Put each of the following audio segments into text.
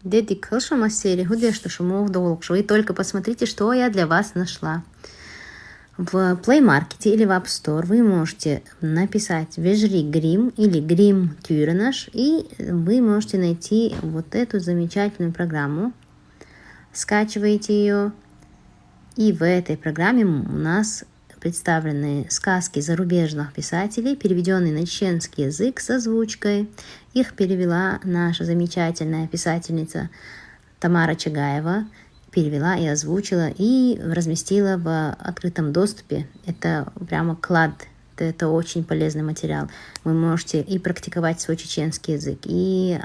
Деди кылшыма серии, что шумов долг. Вы только посмотрите, что я для вас нашла. В Play Market или в App Store вы можете написать «Вежри грим» или «Грим Тюренаш», и вы можете найти вот эту замечательную программу. Скачиваете ее, и в этой программе у нас представлены сказки зарубежных писателей, переведенные на чеченский язык с озвучкой. Их перевела наша замечательная писательница Тамара Чагаева. Перевела и озвучила, и разместила в открытом доступе. Это прямо клад. Это очень полезный материал. Вы можете и практиковать свой чеченский язык, и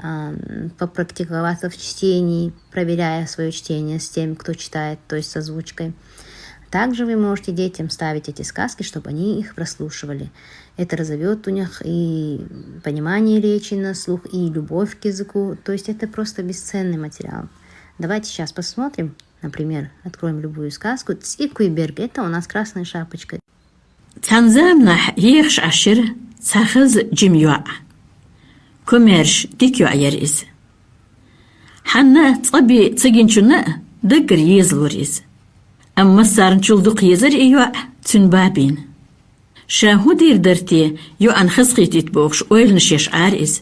попрактиковаться в чтении, проверяя свое чтение с тем, кто читает, то есть с озвучкой. Также вы можете детям ставить эти сказки, чтобы они их прослушивали. Это разовьет у них и понимание речи на слух, и любовь к языку. То есть это просто бесценный материал. Давайте сейчас посмотрим. Например, откроем любую сказку. Цикуйберг. Это у нас красная шапочка. Танзамнах ехш ашир цахыз джимюа. Кумерш дикюа яриз. Ханна цаби цигинчуна дагр езлуриз. أما سارنشول دق يزر إيوة تنبابين شاهو دير درتي يو أن خسقي تتبوغش ويل نشيش عارز